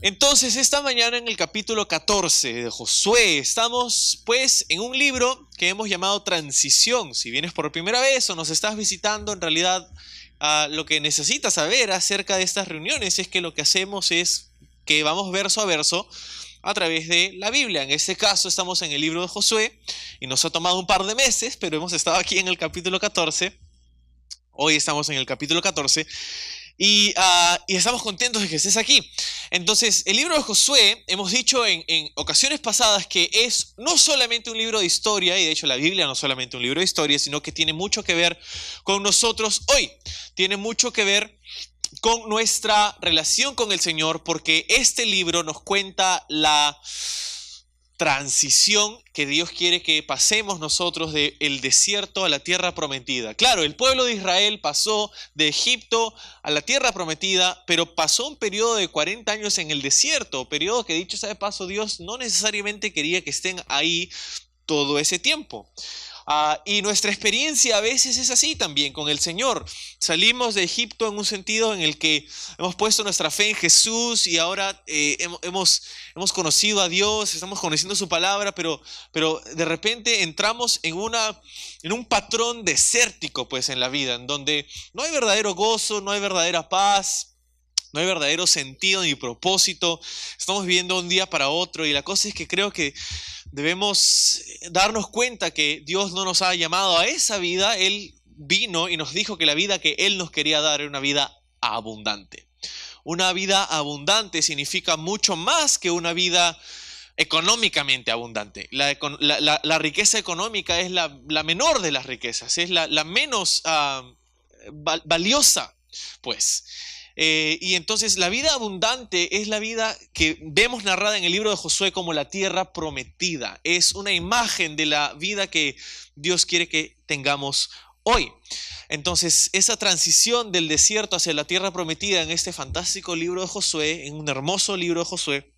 Entonces, esta mañana en el capítulo 14 de Josué, estamos pues en un libro que hemos llamado Transición. Si vienes por primera vez o nos estás visitando, en realidad lo que necesitas saber acerca de estas reuniones es que lo que hacemos es que vamos verso a verso a través de la Biblia. En este caso estamos en el libro de Josué y nos ha tomado un par de meses, pero hemos estado aquí en el capítulo 14. Hoy estamos en el capítulo 14. Y estamos contentos de que estés aquí. Entonces, el libro de Josué, hemos dicho en ocasiones pasadas que es no solamente un libro de historia, y de hecho la Biblia no es solamente un libro de historia, sino que tiene mucho que ver con nosotros hoy. Tiene mucho que ver con nuestra relación con el Señor, porque este libro nos cuenta la transición que Dios quiere que pasemos nosotros del desierto a la tierra prometida. Claro, el pueblo de Israel pasó de Egipto a la tierra prometida, pero pasó un periodo de 40 años en el desierto, periodo que, dicho sea de paso, Dios no necesariamente quería que estén ahí todo ese tiempo. Y nuestra experiencia a veces es así también con el Señor. Salimos de Egipto en un sentido en el que hemos puesto nuestra fe en Jesús y ahora hemos conocido a Dios, estamos conociendo su palabra, pero de repente entramos en un patrón desértico pues en la vida, en donde no hay verdadero gozo, no hay verdadera paz, no hay verdadero sentido ni propósito. Estamos viviendo un día para otro y la cosa es que creo que debemos darnos cuenta que Dios no nos ha llamado a esa vida. Él vino y nos dijo que la vida que Él nos quería dar era una vida abundante. Una vida abundante significa mucho más que una vida económicamente abundante. La riqueza económica es la menor de las riquezas, es la menos valiosa, pues. Y entonces la vida abundante es la vida que vemos narrada en el libro de Josué como la tierra prometida. Es una imagen de la vida que Dios quiere que tengamos hoy. Entonces, esa transición del desierto hacia la tierra prometida en este fantástico libro de Josué, en un hermoso libro de Josué,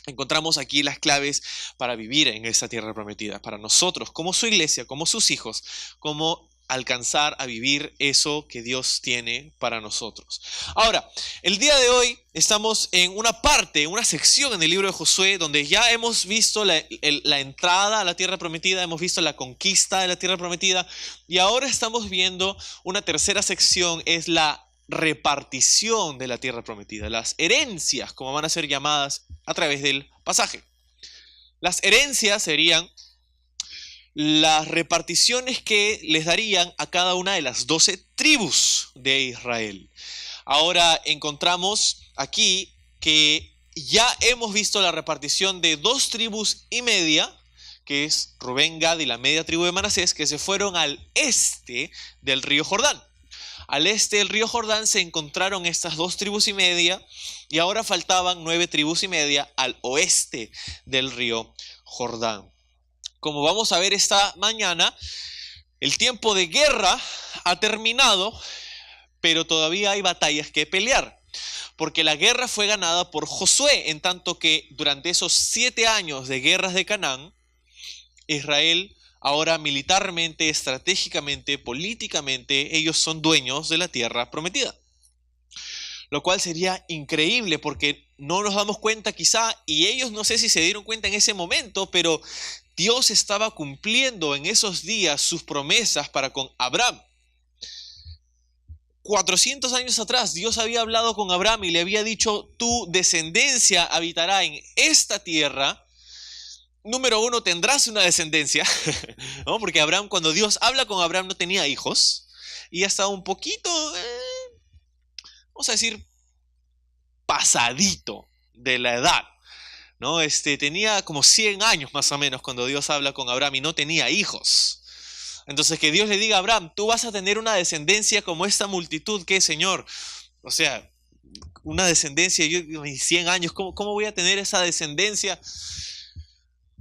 encontramos aquí las claves para vivir en esa tierra prometida, para nosotros, como su iglesia, como sus hijos, como alcanzar a vivir eso que Dios tiene para nosotros. Ahora, el día de hoy estamos en una sección en el libro de Josué donde ya hemos visto la entrada a la tierra prometida, hemos visto la conquista de la tierra prometida y ahora estamos viendo una tercera sección, es la repartición de la tierra prometida, las herencias, como van a ser llamadas a través del pasaje. Las herencias serían las reparticiones que les darían a cada una de las 12 tribus de Israel. Ahora encontramos aquí que ya hemos visto la repartición de 2 tribus y media, que es Rubén, Gad y la media tribu de Manasés, que se fueron al este del río Jordán. Al este del río Jordán se encontraron estas 2 tribus y media y ahora faltaban 9 tribus y media al oeste del río Jordán. Como vamos a ver esta mañana, el tiempo de guerra ha terminado, pero todavía hay batallas que pelear. Porque la guerra fue ganada por Josué, en tanto que durante esos 7 años de guerras de Canaán, Israel ahora militarmente, estratégicamente, políticamente, ellos son dueños de la tierra prometida. Lo cual sería increíble porque no nos damos cuenta quizá, y ellos no sé si se dieron cuenta en ese momento, pero Dios estaba cumpliendo en esos días sus promesas para con Abraham. 400 años atrás Dios había hablado con Abraham y le había dicho: tu descendencia habitará en esta tierra. Número 1, tendrás una descendencia, ¿no? Porque Abraham, cuando Dios habla con Abraham, no tenía hijos y ya estaba un poquito, vamos a decir, pasadito de la edad, ¿no? Tenía como 100 años más o menos cuando Dios habla con Abraham y no tenía hijos. Entonces que Dios le diga a Abraham: tú vas a tener una descendencia como esta multitud que es, Señor. O sea, una descendencia, yo 100 años, ¿cómo voy a tener esa descendencia?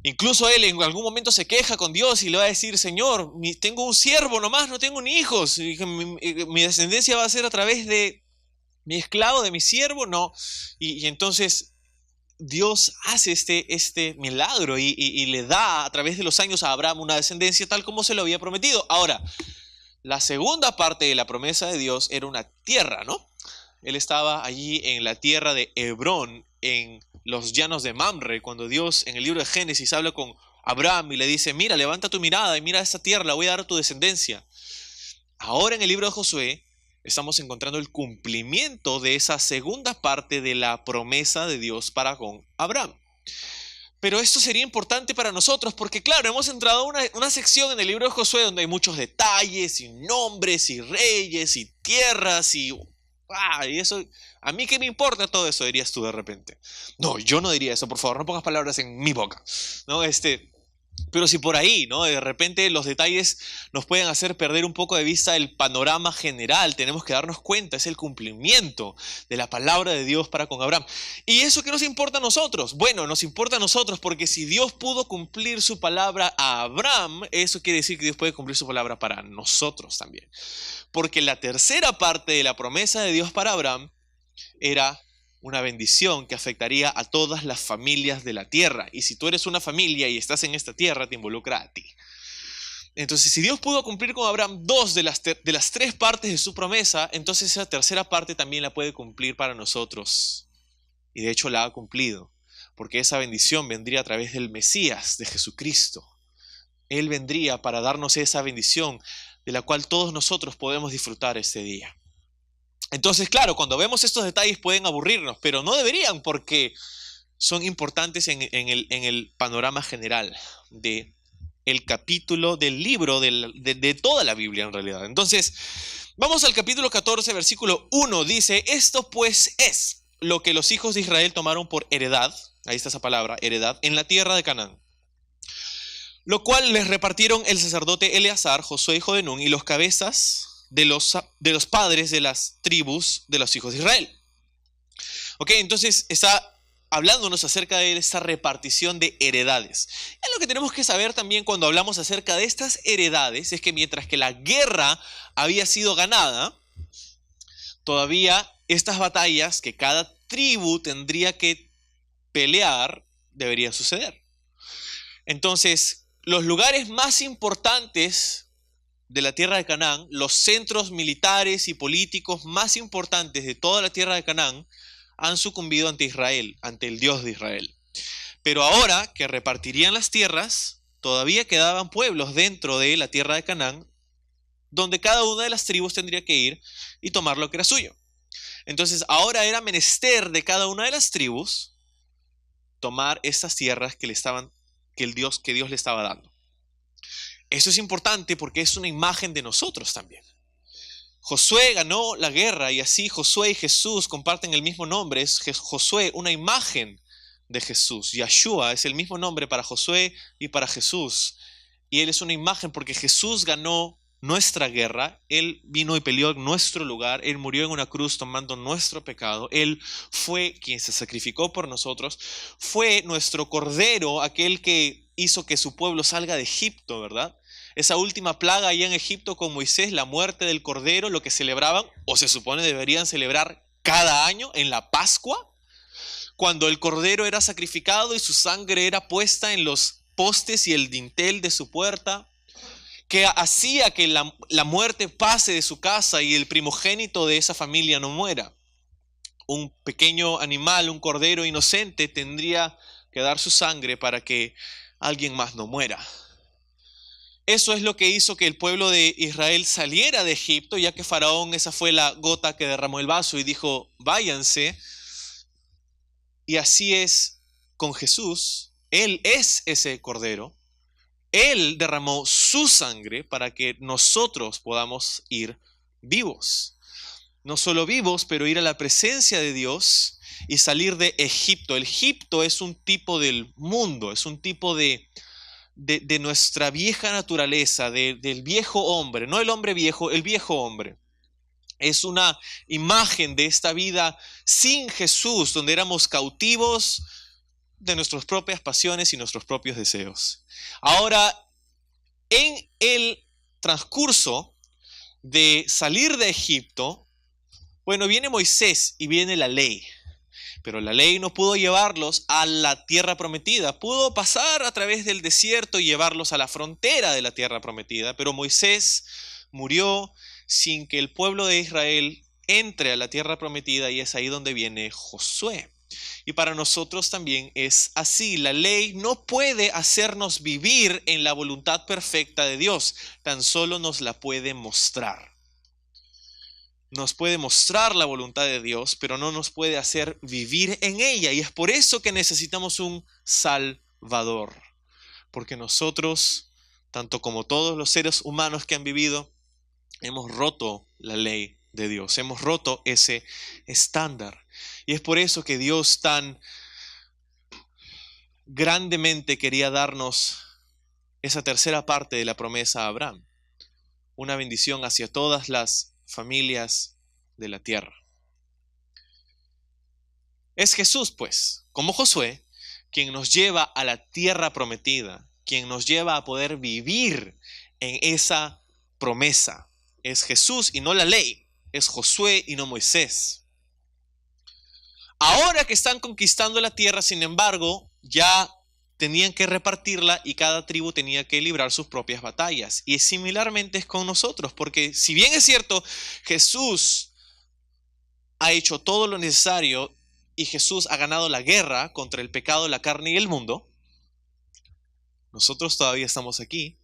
Incluso él en algún momento se queja con Dios y le va a decir: Señor, tengo un siervo nomás, no tengo ni hijos. Y mi descendencia va a ser a través de mi esclavo, de mi siervo, no. Y entonces Dios hace este milagro y le da a través de los años a Abraham una descendencia tal como se lo había prometido. Ahora, la segunda parte de la promesa de Dios era una tierra, ¿no? Él estaba allí en la tierra de Hebrón, en los llanos de Mamre, cuando Dios en el libro de Génesis habla con Abraham y le dice, mira, levanta tu mirada y mira esta tierra, la voy a dar a tu descendencia. Ahora en el libro de Josué estamos encontrando el cumplimiento de esa segunda parte de la promesa de Dios para con Abraham. Pero esto sería importante para nosotros porque, claro, hemos entrado a una sección en el libro de Josué donde hay muchos detalles y nombres y reyes y tierras y eso, ¿a mí qué me importa todo eso? Dirías tú de repente. No, yo no diría eso, por favor, no pongas palabras en mi boca, ¿no? Pero si por ahí, ¿no? De repente los detalles nos pueden hacer perder un poco de vista el panorama general. Tenemos que darnos cuenta, es el cumplimiento de la palabra de Dios para con Abraham. ¿Y eso qué nos importa a nosotros? Bueno, nos importa a nosotros porque si Dios pudo cumplir su palabra a Abraham, eso quiere decir que Dios puede cumplir su palabra para nosotros también. Porque la tercera parte de la promesa de Dios para Abraham era una bendición que afectaría a todas las familias de la tierra. Y si tú eres una familia y estás en esta tierra, te involucra a ti. Entonces, si Dios pudo cumplir con Abraham dos de las tres partes de su promesa, entonces esa tercera parte también la puede cumplir para nosotros. Y de hecho la ha cumplido, porque esa bendición vendría a través del Mesías, de Jesucristo. Él vendría para darnos esa bendición de la cual todos nosotros podemos disfrutar este día. Entonces, claro, cuando vemos estos detalles pueden aburrirnos, pero no deberían porque son importantes en el panorama general del capítulo del libro de toda la Biblia en realidad. Entonces, vamos al capítulo 14, versículo 1. Dice, esto pues es lo que los hijos de Israel tomaron por heredad, ahí está esa palabra, heredad, en la tierra de Canaán. Lo cual les repartieron el sacerdote Eleazar, Josué hijo de Nun, y los cabezas de los padres de las tribus de los hijos de Israel. Ok, entonces está hablándonos acerca de esta repartición de heredades. Y lo que tenemos que saber también cuando hablamos acerca de estas heredades es que mientras que la guerra había sido ganada, todavía estas batallas que cada tribu tendría que pelear deberían suceder. Entonces, los lugares más importantes de la tierra de Canaán, los centros militares y políticos más importantes de toda la tierra de Canaán, han sucumbido ante Israel, ante el Dios de Israel. Pero ahora que repartirían las tierras, todavía quedaban pueblos dentro de la tierra de Canaán, donde cada una de las tribus tendría que ir y tomar lo que era suyo. Entonces ahora era menester de cada una de las tribus tomar estas tierras que Dios le estaba dando. Eso es importante porque es una imagen de nosotros también. Josué ganó la guerra y así Josué y Jesús comparten el mismo nombre. Es Josué, una imagen de Jesús. Yahshua es el mismo nombre para Josué y para Jesús. Y Él es una imagen porque Jesús ganó nuestra guerra. Él vino y peleó en nuestro lugar. Él murió en una cruz tomando nuestro pecado. Él fue quien se sacrificó por nosotros. Fue nuestro cordero, aquel que hizo que su pueblo salga de Egipto, ¿verdad? Esa última plaga allá en Egipto con Moisés, la muerte del cordero, lo que celebraban, o se supone deberían celebrar cada año en la Pascua, cuando el cordero era sacrificado y su sangre era puesta en los postes y el dintel de su puerta, que hacía que la muerte pase de su casa y el primogénito de esa familia no muera. Un pequeño animal, un cordero inocente, tendría que dar su sangre para que alguien más no muera. Eso es lo que hizo que el pueblo de Israel saliera de Egipto, ya que Faraón, esa fue la gota que derramó el vaso y dijo, váyanse. Y así es con Jesús. Él es ese cordero. Él derramó su sangre para que nosotros podamos ir vivos. No solo vivos, pero ir a la presencia de Dios y salir de Egipto. El Egipto es un tipo del mundo, es un tipo de nuestra vieja naturaleza, del viejo hombre, no el hombre viejo, el viejo hombre. Es una imagen de esta vida sin Jesús, donde éramos cautivos de nuestras propias pasiones y nuestros propios deseos. Ahora, en el transcurso de salir de Egipto, bueno, viene Moisés y viene la ley. Pero la ley no pudo llevarlos a la tierra prometida. Pudo pasar a través del desierto y llevarlos a la frontera de la tierra prometida. Pero Moisés murió sin que el pueblo de Israel entre a la tierra prometida y es ahí donde viene Josué. Y para nosotros también es así. La ley no puede hacernos vivir en la voluntad perfecta de Dios, tan solo nos la puede mostrar. Nos puede mostrar la voluntad de Dios, pero no nos puede hacer vivir en ella. Y es por eso que necesitamos un Salvador. Porque nosotros, tanto como todos los seres humanos que han vivido, hemos roto la ley de Dios. Hemos roto ese estándar. Y es por eso que Dios tan grandemente quería darnos esa tercera parte de la promesa a Abraham. Una bendición hacia todas las familias de la tierra. Es Jesús, pues, como Josué, quien nos lleva a la tierra prometida, quien nos lleva a poder vivir en esa promesa. Es Jesús y no la ley, es Josué y no Moisés. Ahora que están conquistando la tierra, sin embargo, ya tenían que repartirla y cada tribu tenía que librar sus propias batallas. Y similarmente es con nosotros, porque si bien es cierto, Jesús ha hecho todo lo necesario y Jesús ha ganado la guerra contra el pecado, la carne y el mundo, nosotros todavía estamos aquí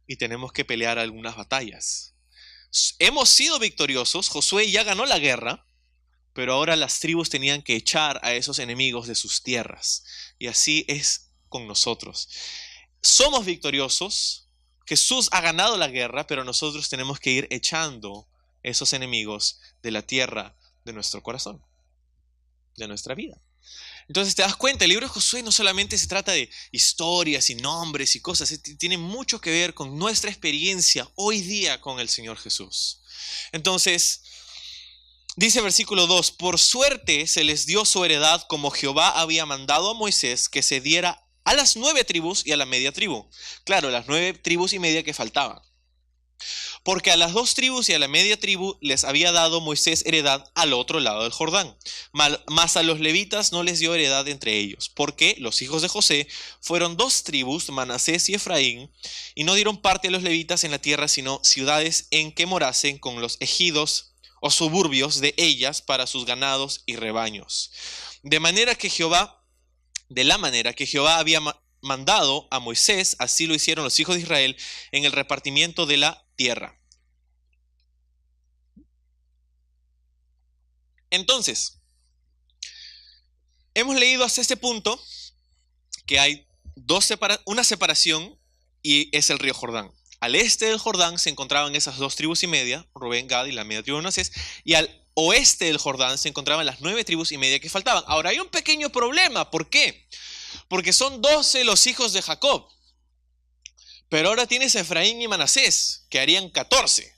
y tenemos que pelear algunas batallas. Hemos sido victoriosos, Josué ya ganó la guerra, pero ahora las tribus tenían que echar a esos enemigos de sus tierras. Y así es con nosotros. Somos victoriosos, Jesús ha ganado la guerra, pero nosotros tenemos que ir echando esos enemigos de la tierra de nuestro corazón, de nuestra vida. Entonces te das cuenta, el libro de Josué no solamente se trata de historias y nombres y cosas, tiene mucho que ver con nuestra experiencia hoy día con el Señor Jesús. Entonces, dice versículo 2, por suerte se les dio su heredad como Jehová había mandado a Moisés que se diera a las 9 tribus y a la media tribu. Claro, las 9 tribus y media que faltaban. Porque a las 2 tribus y a la media tribu les había dado Moisés heredad al otro lado del Jordán. Mas a los levitas no les dio heredad entre ellos, porque los hijos de José fueron 2 tribus, Manasés y Efraín, y no dieron parte a los levitas en la tierra, sino ciudades en que morasen con los ejidos o suburbios de ellas para sus ganados y rebaños. De la manera que Jehová había mandado a Moisés, así lo hicieron los hijos de Israel en el repartimiento de la tierra. Entonces, hemos leído hasta este punto que hay una separación y es el río Jordán. Al este del Jordán se encontraban esas 2 tribus y media, Rubén, Gad y la media tribu de Manasés, y al oeste del Jordán se encontraban las 9 tribus y media que faltaban. Ahora hay un pequeño problema, ¿por qué? Porque son 12 los hijos de Jacob, pero ahora tienes Efraín y Manasés, que harían 14.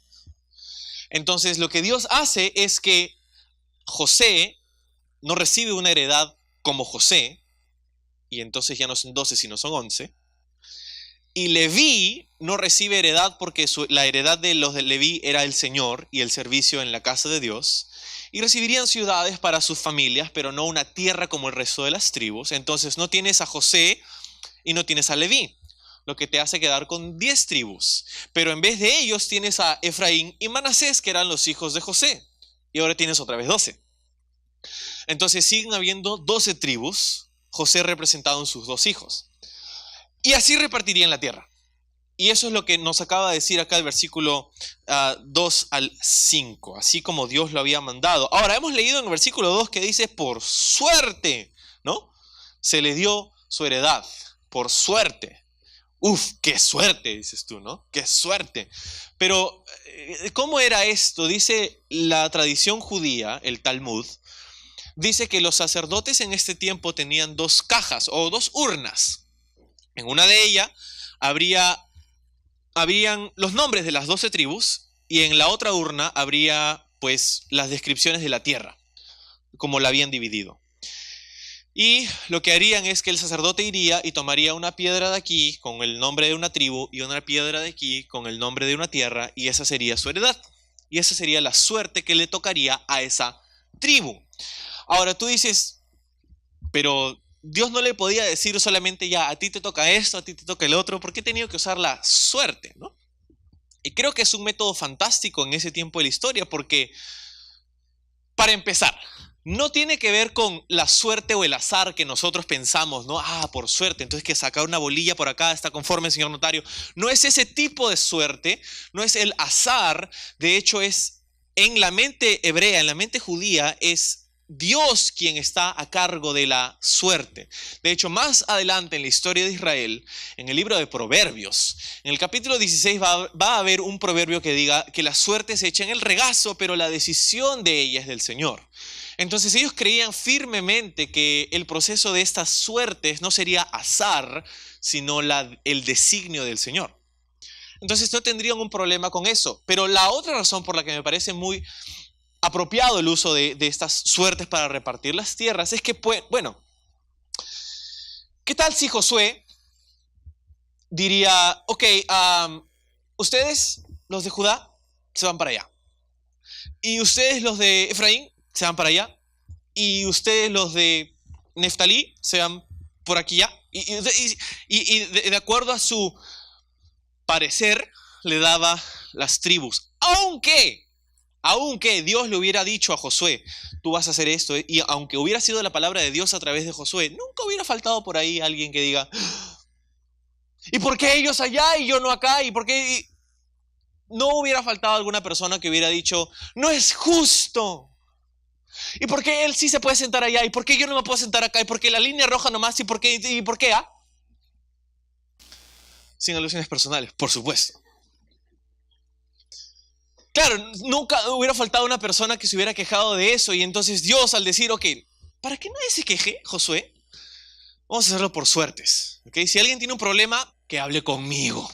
Entonces lo que Dios hace es que José no recibe una heredad como José, y entonces ya no son 12 sino son 11. Y Leví no recibe heredad porque la heredad de los de Leví era el Señor y el servicio en la casa de Dios. Y recibirían ciudades para sus familias, pero no una tierra como el resto de las tribus. Entonces no tienes a José y no tienes a Leví, lo que te hace quedar con 10 tribus. Pero en vez de ellos tienes a Efraín y Manasés, que eran los hijos de José. Y ahora tienes otra vez 12. Entonces siguen habiendo 12 tribus, José representado en sus 2 hijos. Y así repartirían la tierra. Y eso es lo que nos acaba de decir acá el versículo 2 al 5, así como Dios lo había mandado. Ahora, hemos leído en el versículo 2 que dice, por suerte, ¿no? Se le dio su heredad, por suerte. Uf, qué suerte, dices tú, ¿no? Qué suerte. Pero, ¿cómo era esto? Dice la tradición judía, el Talmud, dice que los sacerdotes en este tiempo tenían 2 cajas o 2 urnas. En una de ellas habrían los nombres de las 12 tribus y en la otra urna habría pues las descripciones de la tierra, como la habían dividido. Y lo que harían es que el sacerdote iría y tomaría una piedra de aquí con el nombre de una tribu y una piedra de aquí con el nombre de una tierra y esa sería su heredad. Y esa sería la suerte que le tocaría a esa tribu. Ahora tú dices, pero Dios no le podía decir solamente ya, a ti te toca esto, a ti te toca el otro, ¿por qué he tenido que usar la suerte, ¿no? Y creo que es un método fantástico en ese tiempo de la historia porque, para empezar, no tiene que ver con la suerte o el azar que nosotros pensamos, ¿no? Ah, por suerte, entonces que sacar una bolilla por acá está conforme, señor notario. No es ese tipo de suerte, no es el azar. De hecho, es en la mente hebrea, en la mente judía, es Dios quien está a cargo de la suerte. De hecho, más adelante en la historia de Israel, en el libro de Proverbios, en el capítulo 16 va a haber un proverbio que diga que la suerte se echa en el regazo, pero la decisión de ella es del Señor. Entonces ellos creían firmemente que el proceso de estas suertes no sería azar, sino el designio del Señor. Entonces no tendrían un problema con eso. Pero la otra razón por la que me parece muy apropiado el uso de estas suertes para repartir las tierras es que, bueno, ¿qué tal si Josué diría, ok, ustedes, los de Judá, se van para allá, y ustedes, los de Efraín, se van para allá, y ustedes, los de Neftalí, se van por aquí ya, y de acuerdo a su parecer, le daba las tribus, aunque Dios le hubiera dicho a Josué, tú vas a hacer esto, y aunque hubiera sido la palabra de Dios a través de Josué, nunca hubiera faltado por ahí alguien que diga, ¿y por qué ellos allá y yo no acá? ¿Y por qué? No hubiera faltado alguna persona que hubiera dicho, no es justo. ¿Y por qué él sí se puede sentar allá? ¿Y por qué yo no me puedo sentar acá? ¿Y por qué la línea roja nomás? ¿Y por qué? Sin alusiones personales, por supuesto. Claro, nunca hubiera faltado una persona que se hubiera quejado de eso. Y entonces Dios, al decir, ok, para que nadie se queje, Josué, vamos a hacerlo por suertes. ¿Okay? Si alguien tiene un problema, que hable conmigo.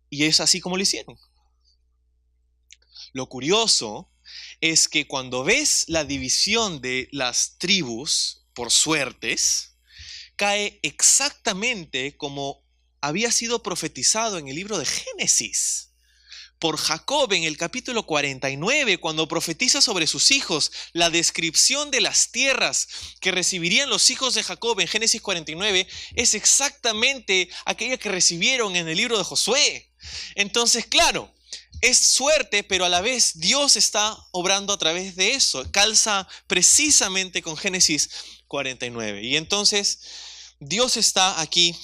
Y es así como lo hicieron. Lo curioso es que cuando ves la división de las tribus por suertes, cae exactamente como había sido profetizado en el libro de Génesis por Jacob en el capítulo 49, cuando profetiza sobre sus hijos, la descripción de las tierras que recibirían los hijos de Jacob en Génesis 49 es exactamente aquella que recibieron en el libro de Josué. Entonces, claro, es suerte, pero a la vez Dios está obrando a través de eso. Calza precisamente con Génesis 49. Y entonces Dios está aquí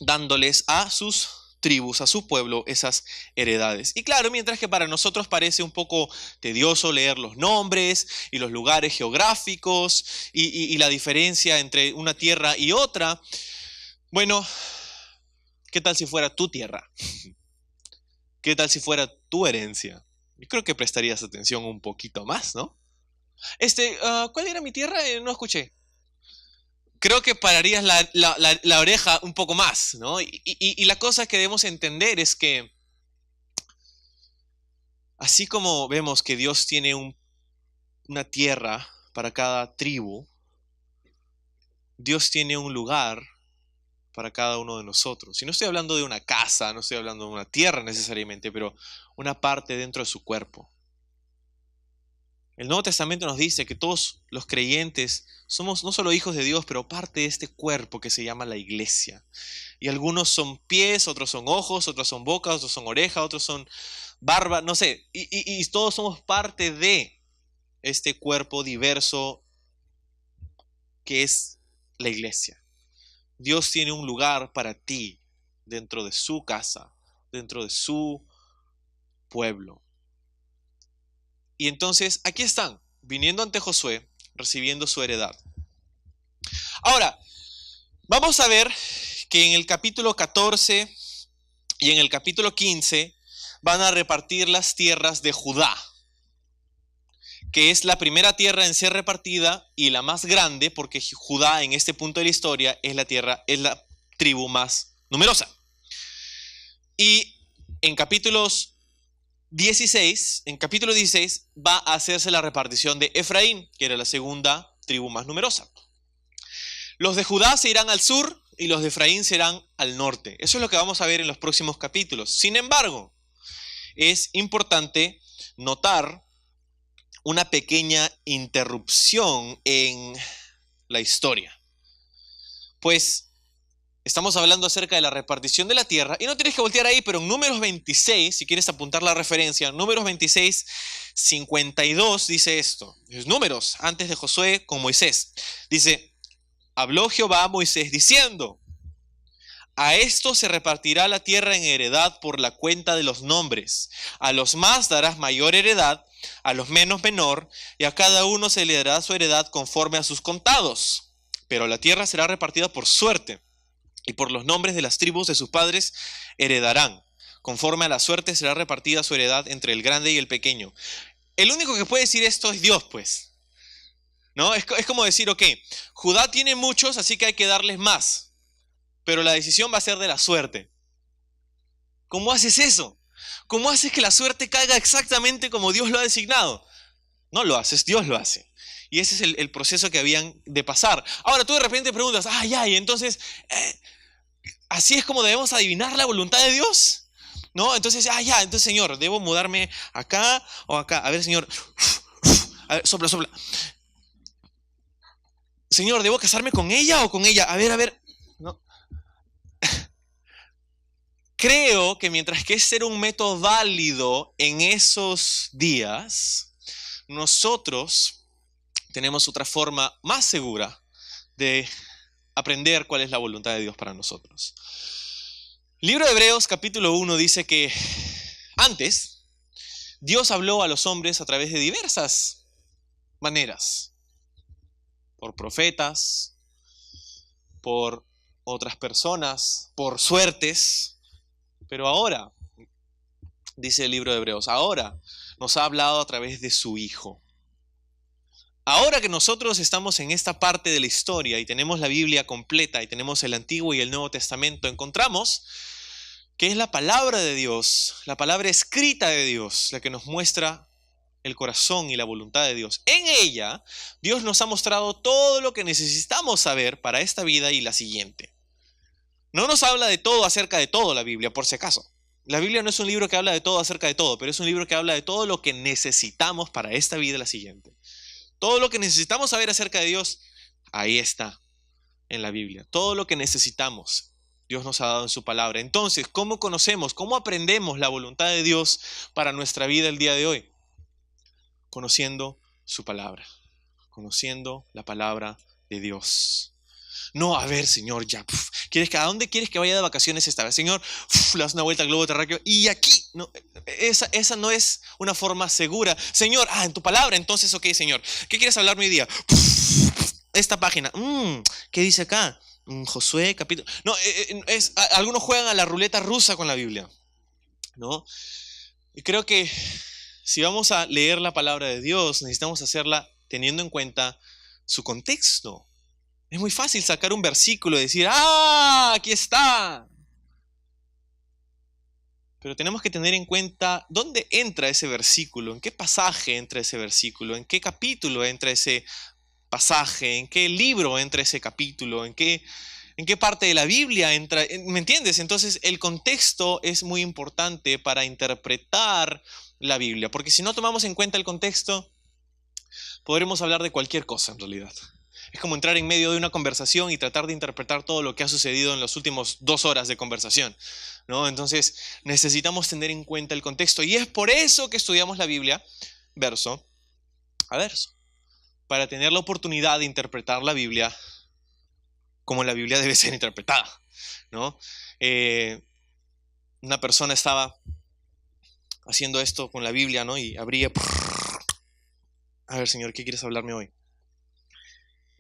dándoles a sus tribus, a su pueblo, esas heredades. Y claro, mientras que para nosotros parece un poco tedioso leer los nombres y los lugares geográficos y la diferencia entre una tierra y otra, bueno, ¿qué tal si fuera tu tierra? ¿Qué tal si fuera tu herencia? Yo creo que prestarías atención un poquito más, ¿no? ¿Cuál era mi tierra? No escuché. Creo que pararías la oreja un poco más, ¿no? Y la cosa que debemos entender es que así como vemos que Dios tiene una tierra para cada tribu, Dios tiene un lugar para cada uno de nosotros. Y no estoy hablando de una casa, no estoy hablando de una tierra necesariamente, pero una parte dentro de su cuerpo. El Nuevo Testamento nos dice que todos los creyentes somos no solo hijos de Dios, pero parte de este cuerpo que se llama la iglesia. Y algunos son pies, otros son ojos, otros son boca, otros son oreja, otros son barba, no sé. Y todos somos parte de este cuerpo diverso que es la iglesia. Dios tiene un lugar para ti dentro de su casa, dentro de su pueblo. Y entonces aquí están, viniendo ante Josué, recibiendo su heredad. Ahora, vamos a ver que en el capítulo 14 y en el capítulo 15 van a repartir las tierras de Judá, que es la primera tierra en ser repartida y la más grande, porque Judá en este punto de la historia es la tribu más numerosa. Y en capítulo 16 va a hacerse la repartición de Efraín, que era la segunda tribu más numerosa. Los de Judá se irán al sur y los de Efraín se irán al norte. Eso es lo que vamos a ver en los próximos capítulos. Sin embargo, es importante notar una pequeña interrupción en la historia. Pues Estamos hablando acerca de la repartición de la tierra. Y no tienes que voltear ahí, pero en Números 26, si quieres apuntar la referencia, Números 26, 52 dice esto. Es Números, antes de Josué con Moisés. Dice, habló Jehová a Moisés diciendo, a esto se repartirá la tierra en heredad por la cuenta de los nombres. A los más darás mayor heredad, a los menos menor, y a cada uno se le dará su heredad conforme a sus contados. Pero la tierra será repartida por suerte, y por los nombres de las tribus de sus padres heredarán. Conforme a la suerte será repartida su heredad entre el grande y el pequeño. El único que puede decir esto es Dios, pues. ¿No? Es como decir, ok, Judá tiene muchos, así que hay que darles más. Pero la decisión va a ser de la suerte. ¿Cómo haces eso? ¿Cómo haces que la suerte caiga exactamente como Dios lo ha designado? No lo haces, Dios lo hace. Y ese es el proceso que habían de pasar. Ahora tú de repente preguntas, y entonces, ¿así es como debemos adivinar la voluntad de Dios? ¿No? Entonces, entonces Señor, ¿debo mudarme acá o acá? A ver, Señor, a ver, sopla, sopla. Señor, ¿debo casarme con ella o con ella? A ver. No. Creo que mientras que es ser un método válido en esos días, nosotros tenemos otra forma más segura de aprender cuál es la voluntad de Dios para nosotros. Libro de Hebreos capítulo 1 dice que antes Dios habló a los hombres a través de diversas maneras. Por profetas, por otras personas, por suertes. Pero ahora, dice el libro de Hebreos, ahora nos ha hablado a través de su Hijo. Ahora que nosotros estamos en esta parte de la historia y tenemos la Biblia completa y tenemos el Antiguo y el Nuevo Testamento, encontramos que es la palabra de Dios, la palabra escrita de Dios, la que nos muestra el corazón y la voluntad de Dios. En ella, Dios nos ha mostrado todo lo que necesitamos saber para esta vida y la siguiente. No nos habla de todo acerca de todo la Biblia, por si acaso. La Biblia no es un libro que habla de todo acerca de todo, pero es un libro que habla de todo lo que necesitamos para esta vida y la siguiente. Todo lo que necesitamos saber acerca de Dios, ahí está en la Biblia. Todo lo que necesitamos, Dios nos ha dado en su palabra. Entonces, ¿cómo conocemos, cómo aprendemos la voluntad de Dios para nuestra vida el día de hoy? Conociendo su palabra, conociendo la palabra de Dios. No, a ver, Señor, ya. ¿A dónde quieres que vaya de vacaciones esta vez? Señor, le das una vuelta al globo terráqueo y aquí. No, esa no es una forma segura. Señor, en tu palabra, entonces, ok, Señor. ¿Qué quieres hablarme hoy día? Esta página. ¿Qué dice acá? Josué, capítulo. No, algunos juegan a la ruleta rusa con la Biblia, ¿no? Y creo que si vamos a leer la palabra de Dios, necesitamos hacerla teniendo en cuenta su contexto. Es muy fácil sacar un versículo y decir, aquí está. Pero tenemos que tener en cuenta dónde entra ese versículo, en qué pasaje entra ese versículo, en qué capítulo entra ese pasaje, en qué libro entra ese capítulo, en qué parte de la Biblia entra. ¿Me entiendes? Entonces el contexto es muy importante para interpretar la Biblia, porque si no tomamos en cuenta el contexto, podremos hablar de cualquier cosa en realidad. Es como entrar en medio de una conversación y tratar de interpretar todo lo que ha sucedido en las últimas 2 horas de conversación, ¿no? Entonces necesitamos tener en cuenta el contexto y es por eso que estudiamos la Biblia verso a verso, para tener la oportunidad de interpretar la Biblia como la Biblia debe ser interpretada, ¿no? Una persona estaba haciendo esto con la Biblia, ¿no? Y abría, a ver, Señor, ¿qué quieres hablarme hoy?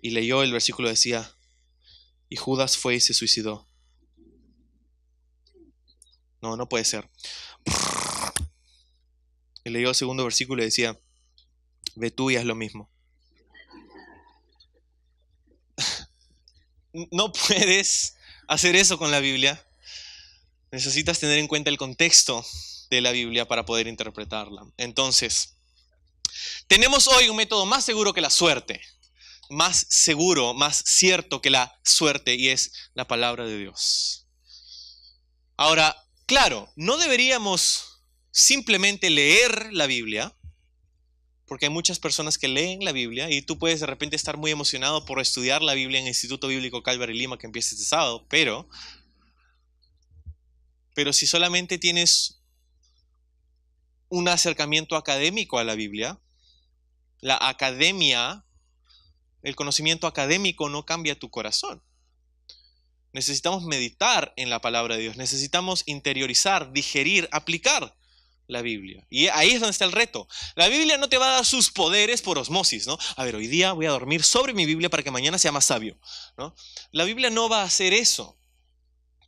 Y leyó el versículo, decía, y Judas fue y se suicidó. No puede ser. Y leyó el segundo versículo y decía, ve tú y haz lo mismo. No puedes hacer eso con la Biblia. Necesitas tener en cuenta el contexto de la Biblia para poder interpretarla. Entonces, tenemos hoy un método más seguro que la suerte. Más seguro, más cierto que la suerte, y es la palabra de Dios. Ahora, claro, no deberíamos simplemente leer la Biblia porque hay muchas personas que leen la Biblia y tú puedes de repente estar muy emocionado por estudiar la Biblia en el Instituto Bíblico Calvary Lima que empieza este sábado, pero si solamente tienes un acercamiento académico a la Biblia, la academia, el conocimiento académico no cambia tu corazón. Necesitamos meditar en la palabra de Dios, necesitamos interiorizar, digerir, aplicar la Biblia. Y ahí es donde está el reto. La Biblia no te va a dar sus poderes por osmosis, ¿no? A ver, hoy día voy a dormir sobre mi Biblia para que mañana sea más sabio, ¿no? La Biblia no va a hacer eso,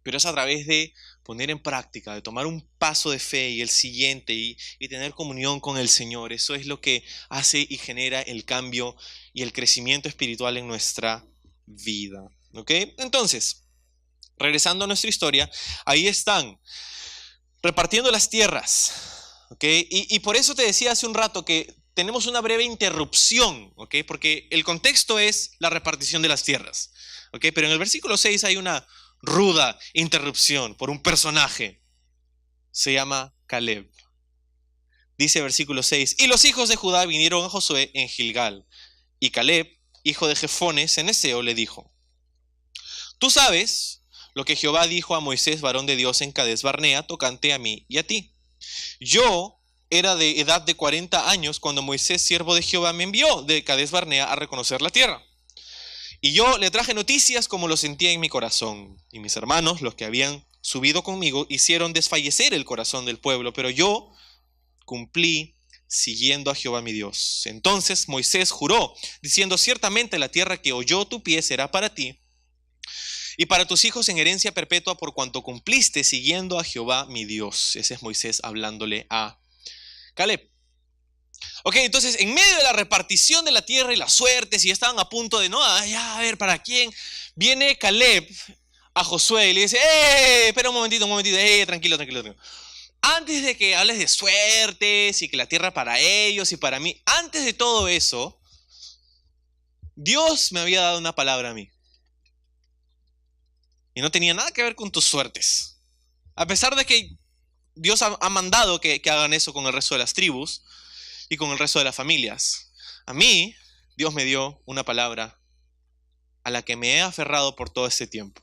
pero es a través de poner en práctica, de tomar un paso de fe y el siguiente y tener comunión con el Señor. Eso es lo que hace y genera el cambio y el crecimiento espiritual en nuestra vida, ¿ok? Entonces, regresando a nuestra historia, ahí están repartiendo las tierras, ¿ok? Y por eso te decía hace un rato que tenemos una breve interrupción, ¿ok? Porque el contexto es la repartición de las tierras, ¿ok? Pero en el versículo 6 hay una ruda interrupción por un personaje. Se llama Caleb. Dice versículo 6, y los hijos de Judá vinieron a Josué en Gilgal, y Caleb, hijo de Jefone, ceneseo, le dijo, tú sabes lo que Jehová dijo a Moisés, varón de Dios, en Cades Barnea, tocante a mí y a ti. Yo era de edad de 40 años cuando Moisés, siervo de Jehová, me envió de Cades Barnea a reconocer la tierra. Y yo le traje noticias como lo sentía en mi corazón. Y mis hermanos, los que habían subido conmigo, hicieron desfallecer el corazón del pueblo, pero yo cumplí siguiendo a Jehová mi Dios. Entonces Moisés juró, diciendo, ciertamente la tierra que oyó tu pie será para ti y para tus hijos en herencia perpetua por cuanto cumpliste siguiendo a Jehová mi Dios. Ese es Moisés hablándole a Caleb. Ok, entonces en medio de la repartición de la tierra y las suertes, y ya estaban a punto de, no, ya, a ver, ¿para quién? Viene Caleb a Josué y le dice, espera un momentito, tranquilo, tranquilo. Antes de que hables de suertes y que la tierra para ellos y para mí, antes de todo eso, Dios me había dado una palabra a mí. Y no tenía nada que ver con tus suertes. A pesar de que Dios ha mandado que hagan eso con el resto de las tribus y con el resto de las familias. A mí, Dios me dio una palabra a la que me he aferrado por todo este tiempo.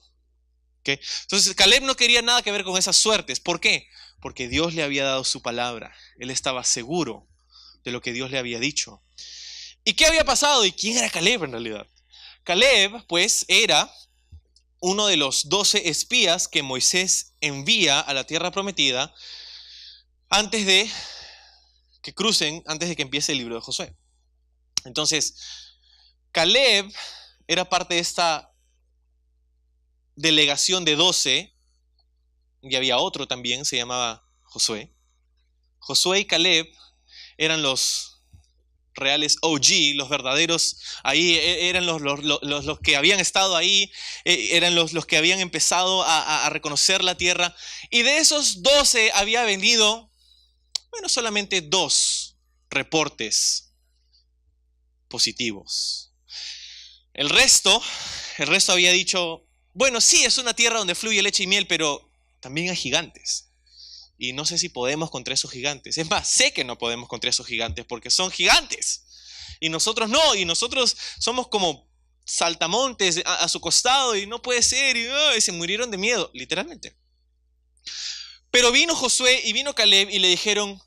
¿Okay? Entonces, Caleb no quería nada que ver con esas suertes. ¿Por qué? Porque Dios le había dado su palabra. Él estaba seguro de lo que Dios le había dicho. ¿Y qué había pasado? ¿Y quién era Caleb en realidad? Caleb, pues, era uno de los 12 espías que Moisés envía a la tierra prometida antes de que crucen, antes de que empiece el libro de Josué. Entonces, Caleb era parte de esta delegación de 12, y había otro también, se llamaba Josué. Josué y Caleb eran los reales OG, los verdaderos, ahí eran los que habían estado ahí, eran los que habían empezado a reconocer la tierra. Y de esos 12 había venido, bueno, solamente 2 reportes positivos. El resto había dicho, bueno, sí, es una tierra donde fluye leche y miel, pero también hay gigantes. Y no sé si podemos contra esos gigantes. Es más, sé que no podemos contra esos gigantes porque son gigantes. Y nosotros no, y nosotros somos como saltamontes a su costado y no puede ser, y se murieron de miedo, literalmente. Pero vino Josué y vino Caleb y le dijeron,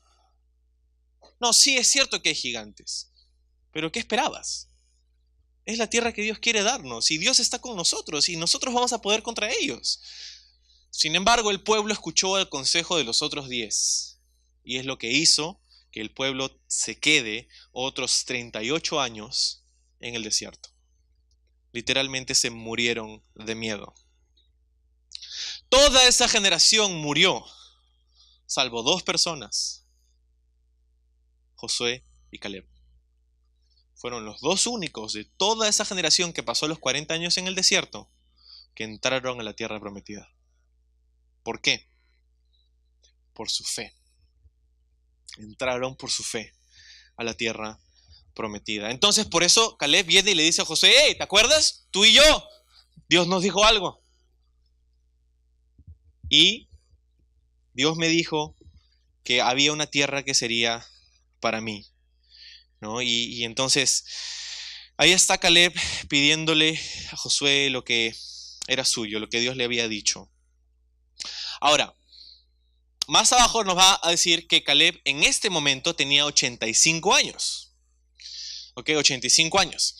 no, sí es cierto que hay gigantes, pero ¿qué esperabas? Es la tierra que Dios quiere darnos y Dios está con nosotros y nosotros vamos a poder contra ellos. Sin embargo, el pueblo escuchó el consejo de los otros 10 y es lo que hizo que el pueblo se quede otros 38 años en el desierto. Literalmente se murieron de miedo. Toda esa generación murió, salvo 2 personas, Josué y Caleb. Fueron los 2 únicos de toda esa generación que pasó los 40 años en el desierto que entraron a la tierra prometida. ¿Por qué? Por su fe. Entraron por su fe a la tierra prometida. Entonces, por eso Caleb viene y le dice a Josué, hey, ¿te acuerdas? Tú y yo, Dios nos dijo algo. Y Dios me dijo que había una tierra que sería para mí. ¿no? Y entonces ahí está Caleb pidiéndole a Josué lo que era suyo, lo que Dios le había dicho. Ahora, más abajo nos va a decir que Caleb en este momento tenía 85 años. ¿Ok? 85 años.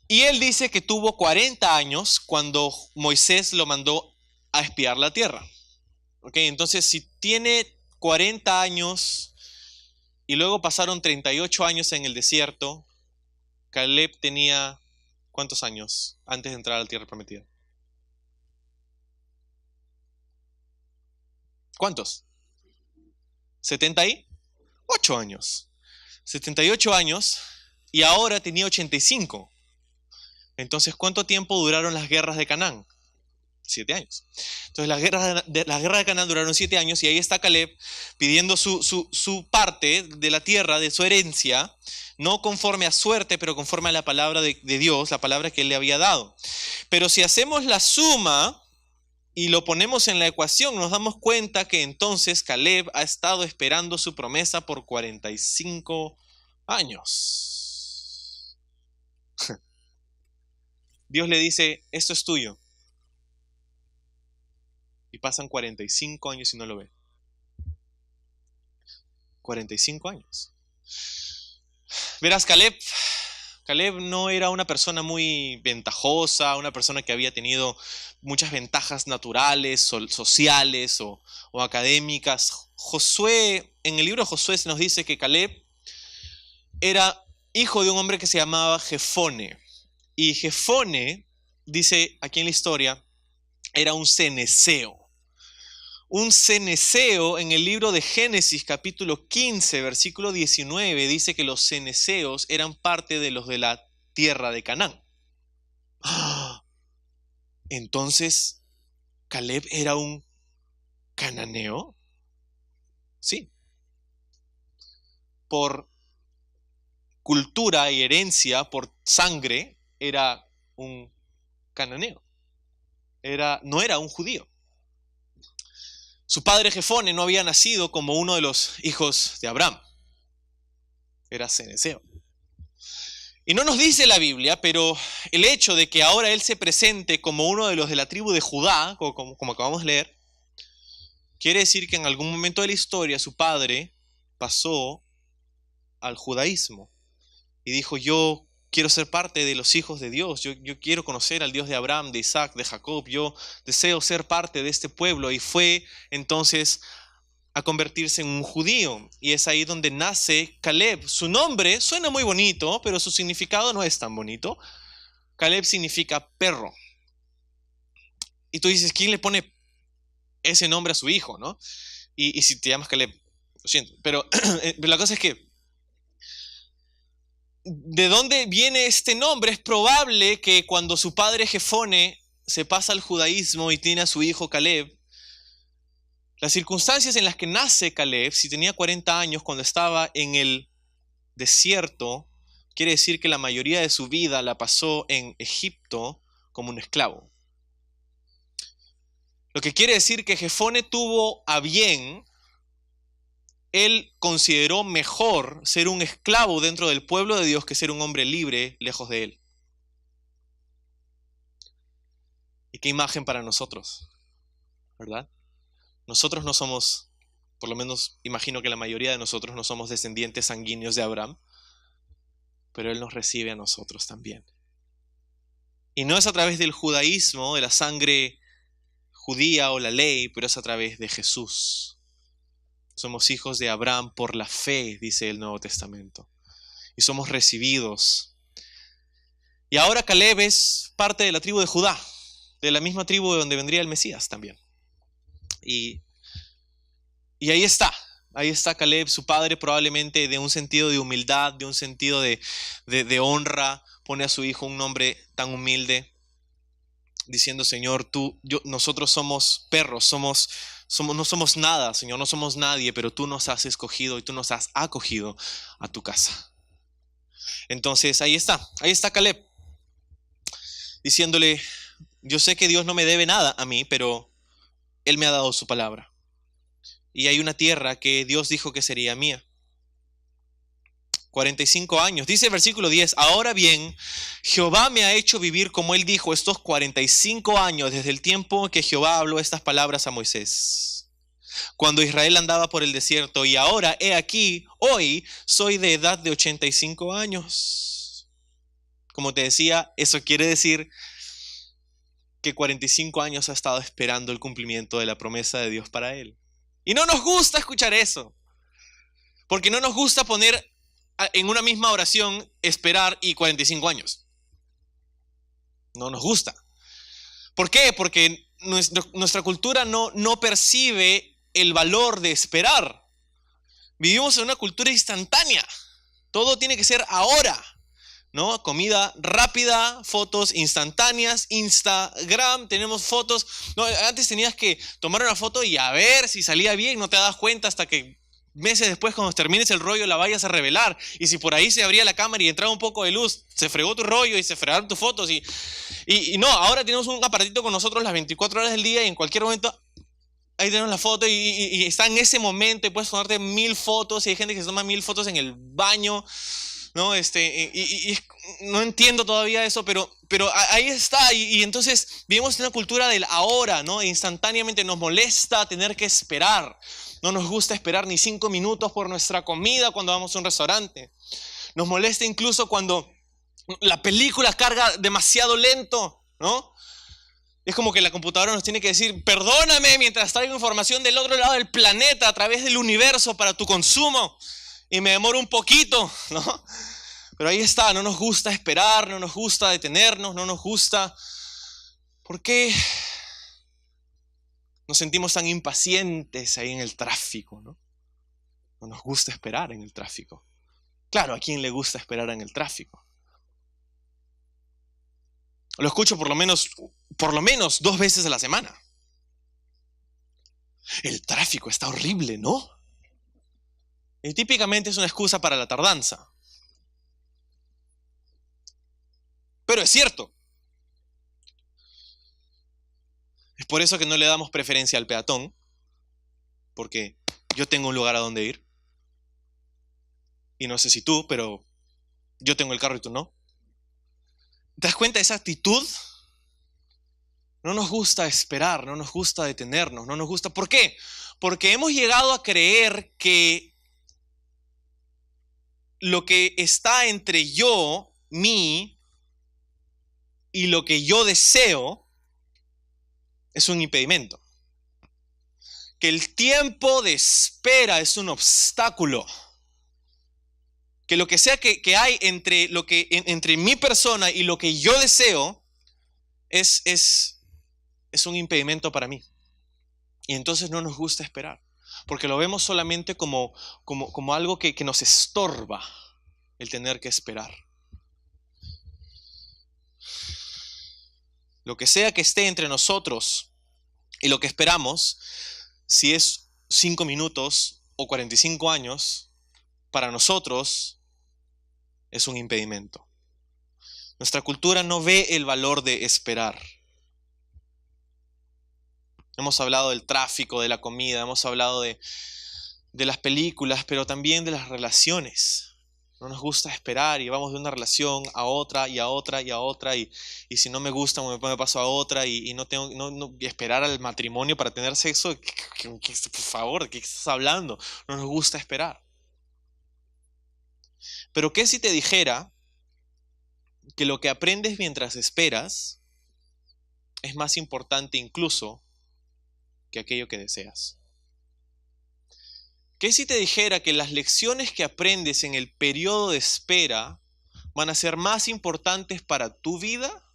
Y él dice que tuvo 40 años cuando Moisés lo mandó a espiar la tierra. ¿Ok? Entonces, si tiene 40 años y luego pasaron 38 años en el desierto, Caleb tenía ¿cuántos años antes de entrar a la tierra prometida? ¿Cuántos? 78 años. 78 años y ahora tenía 85. Entonces, ¿cuánto tiempo duraron las guerras de Canaán? 7 años. Entonces, las guerras de Canaán duraron 7 años y ahí está Caleb pidiendo su parte de la tierra, de su herencia, no conforme a suerte, pero conforme a la palabra de Dios, la palabra que él le había dado. Pero si hacemos la suma y lo ponemos en la ecuación, nos damos cuenta que entonces Caleb ha estado esperando su promesa por 45 años. Dios le dice, esto es tuyo. Y pasan 45 años y no lo ve. 45 años. Verás, Caleb no era una persona muy ventajosa, una persona que había tenido muchas ventajas naturales, sociales o académicas. Josué, en el libro de Josué se nos dice que Caleb era hijo de un hombre que se llamaba Jefone. Y Jefone, dice aquí en la historia, era un cenezeo. Un cenezeo en el libro de Génesis capítulo 15, versículo 19, dice que los cenezeos eran parte de los de la tierra de Canaán. Entonces, ¿Caleb era un cananeo? Sí. Por cultura y herencia, por sangre, era un cananeo. No era un judío. Su padre Jefone no había nacido como uno de los hijos de Abraham. Era cenezeo. Y no nos dice la Biblia, pero el hecho de que ahora él se presente como uno de los de la tribu de Judá, como acabamos de leer, quiere decir que en algún momento de la historia su padre pasó al judaísmo y dijo, yo quiero ser parte de los hijos de Dios, yo quiero conocer al Dios de Abraham, de Isaac, de Jacob, yo deseo ser parte de este pueblo, y fue entonces a convertirse en un judío, y es ahí donde nace Caleb. Su nombre suena muy bonito, pero su significado no es tan bonito. Caleb significa perro. Y tú dices, ¿quién le pone ese nombre a su hijo, no? Y si te llamas Caleb, lo siento, pero la cosa es que ¿de dónde viene este nombre? Es probable que cuando su padre Jefone se pasa al judaísmo y tiene a su hijo Caleb, las circunstancias en las que nace Caleb, si tenía 40 años cuando estaba en el desierto, quiere decir que la mayoría de su vida la pasó en Egipto como un esclavo. Lo que quiere decir que Jefone tuvo a bien, él consideró mejor ser un esclavo dentro del pueblo de Dios que ser un hombre libre lejos de él. ¿Y qué imagen para nosotros? ¿Verdad? Nosotros no somos, por lo menos imagino que la mayoría de nosotros no somos descendientes sanguíneos de Abraham, pero él nos recibe a nosotros también. Y no es a través del judaísmo, de la sangre judía o la ley, pero es a través de Jesús. Somos hijos de Abraham por la fe, dice el Nuevo Testamento. Y somos recibidos. Y ahora Caleb es parte de la tribu de Judá, de la misma tribu de donde vendría el Mesías también. Y ahí está Caleb, su padre, probablemente de un sentido de humildad, de un sentido de honra, pone a su hijo un nombre tan humilde, diciendo, Señor, nosotros somos perros, no somos nada, Señor, no somos nadie, pero tú nos has escogido y tú nos has acogido a tu casa. Entonces ahí está Caleb, diciéndole, yo sé que Dios no me debe nada a mí, pero Él me ha dado su palabra. Y hay una tierra que Dios dijo que sería mía. 45 años. Dice el versículo 10, ahora bien, Jehová me ha hecho vivir como él dijo estos 45 años desde el tiempo que Jehová habló estas palabras a Moisés, cuando Israel andaba por el desierto, y ahora, he aquí, hoy soy de edad de 85 años. Como te decía, eso quiere decir que 45 años ha estado esperando el cumplimiento de la promesa de Dios para él. Y no nos gusta escuchar eso, porque no nos gusta poner en una misma oración esperar y 45 años. No nos gusta. ¿Por qué? Porque nuestra cultura no percibe el valor de esperar. Vivimos en una cultura instantánea. Todo tiene que ser ahora, ¿no? Comida rápida, fotos instantáneas, Instagram, tenemos fotos. No, antes tenías que tomar una foto y a ver si salía bien, no te das cuenta hasta que meses después, cuando termines el rollo, la vayas a revelar. Y si por ahí se abría la cámara y entraba un poco de luz, se fregó tu rollo y se fregaron tus fotos. Y no, ahora tenemos un aparatito con nosotros las 24 horas del día y en cualquier momento ahí tenemos la foto y está en ese momento y puedes tomarte 1000 fotos y hay gente que se toma 1000 fotos en el baño, ¿no? No entiendo todavía eso, pero ahí está. Y entonces vivimos en una cultura del ahora, ¿no? Instantáneamente nos molesta tener que esperar. No nos gusta esperar ni 5 minutos por nuestra comida cuando vamos a un restaurante. Nos molesta incluso cuando la película carga demasiado lento, ¿no? Es como que la computadora nos tiene que decir, perdóname mientras traigo información del otro lado del planeta a través del universo para tu consumo. Y me demoro un poquito, ¿no? Pero ahí está, no nos gusta esperar, no nos gusta detenernos, no nos gusta. ¿Por qué nos sentimos tan impacientes ahí en el tráfico, ¿no? No nos gusta esperar en el tráfico. Claro, ¿a quién le gusta esperar en el tráfico? Lo escucho por lo menos 2 veces a la semana. El tráfico está horrible, ¿no? Y típicamente es una excusa para la tardanza. Pero es cierto. Es por eso que no le damos preferencia al peatón, porque yo tengo un lugar a donde ir. Y no sé si tú, pero yo tengo el carro y tú no. ¿Te das cuenta de esa actitud? No nos gusta esperar, no nos gusta detenernos, no nos gusta. ¿Por qué? Porque hemos llegado a creer que lo que está entre yo, mí, y lo que yo deseo es un impedimento. Que el tiempo de espera es un obstáculo. Que lo que sea que hay entre mi persona y lo que yo deseo es un impedimento para mí. Y entonces no nos gusta esperar. Porque lo vemos solamente como algo que nos estorba el tener que esperar. Lo que sea que esté entre nosotros y lo que esperamos, si es 5 minutos o 45 años, para nosotros es un impedimento. Nuestra cultura no ve el valor de esperar. Hemos hablado del tráfico, de la comida, hemos hablado de las películas, pero también de las relaciones. No nos gusta esperar y vamos de una relación a otra y a otra y a otra y si no me gusta me paso a otra y no tengo que esperar al matrimonio para tener sexo. Por favor, ¿de qué estás hablando? No nos gusta esperar. Pero ¿qué si te dijera que lo que aprendes mientras esperas es más importante incluso que aquello que deseas? ¿Qué si te dijera que las lecciones que aprendes en el periodo de espera van a ser más importantes para tu vida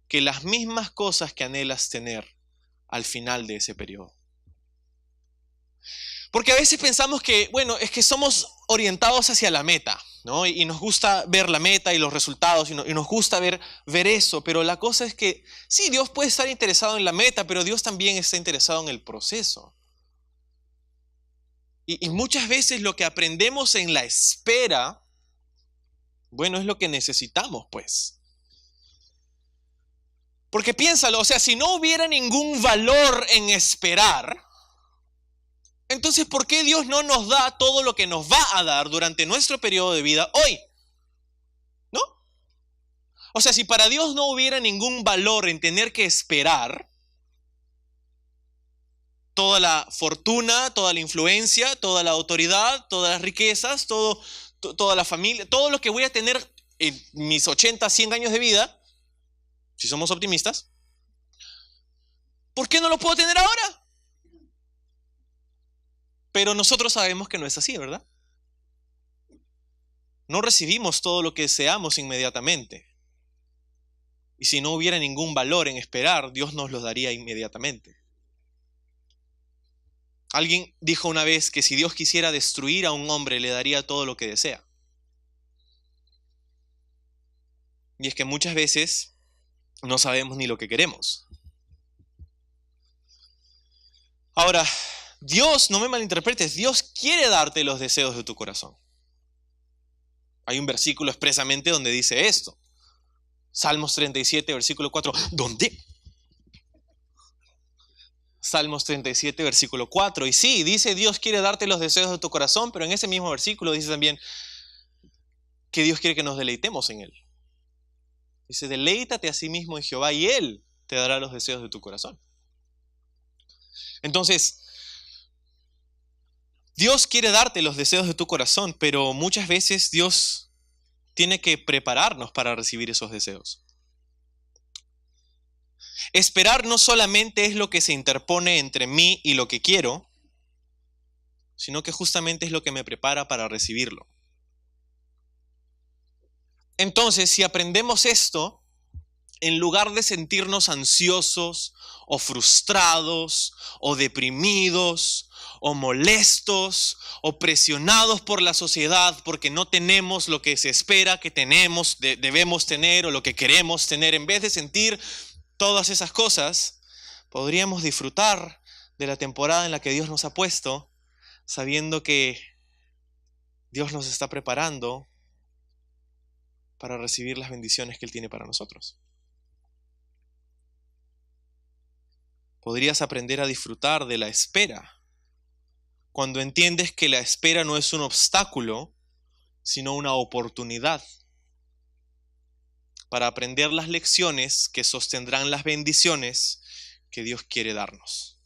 que las mismas cosas que anhelas tener al final de ese periodo? Porque a veces pensamos que, bueno, es que somos orientados hacia la meta, ¿no? Y nos gusta ver la meta y los resultados y nos gusta ver eso, pero la cosa es que sí, Dios puede estar interesado en la meta, pero Dios también está interesado en el proceso. Y muchas veces lo que aprendemos en la espera, bueno, es lo que necesitamos, pues. Porque piénsalo, o sea, si no hubiera ningún valor en esperar, Entonces, ¿por qué Dios no nos da todo lo que nos va a dar durante nuestro periodo de vida hoy? ¿No? O sea, si para Dios no hubiera ningún valor en tener que esperar, toda la fortuna, toda la influencia, toda la autoridad, todas las riquezas, toda la familia, todo lo que voy a tener en mis 80, 100 años de vida, si somos optimistas, ¿por qué no lo puedo tener ahora? Pero nosotros sabemos que no es así, ¿verdad? No recibimos todo lo que deseamos inmediatamente. Y si no hubiera ningún valor en esperar, Dios nos los daría inmediatamente. Alguien dijo una vez que si Dios quisiera destruir a un hombre, le daría todo lo que desea. Y es que muchas veces no sabemos ni lo que queremos. Ahora, Dios, no me malinterpretes, Dios quiere darte los deseos de tu corazón. Hay un versículo expresamente donde dice esto. Salmos 37, versículo 4. ¿Dónde? Salmos 37, versículo 4. Y sí, dice Dios quiere darte los deseos de tu corazón, pero en ese mismo versículo dice también que Dios quiere que nos deleitemos en Él. Dice, deleítate a sí mismo en Jehová y Él te dará los deseos de tu corazón. Entonces, Dios quiere darte los deseos de tu corazón, pero muchas veces Dios tiene que prepararnos para recibir esos deseos. Esperar no solamente es lo que se interpone entre mí y lo que quiero, sino que justamente es lo que me prepara para recibirlo. Entonces, si aprendemos esto, en lugar de sentirnos ansiosos o frustrados o deprimidos o molestos o presionados por la sociedad porque no tenemos lo que se espera que debemos tener o lo que queremos tener, en vez de sentir todas esas cosas, podríamos disfrutar de la temporada en la que Dios nos ha puesto, sabiendo que Dios nos está preparando para recibir las bendiciones que Él tiene para nosotros. Podrías aprender a disfrutar de la espera cuando entiendes que la espera no es un obstáculo, sino una oportunidad para aprender las lecciones que sostendrán las bendiciones que Dios quiere darnos.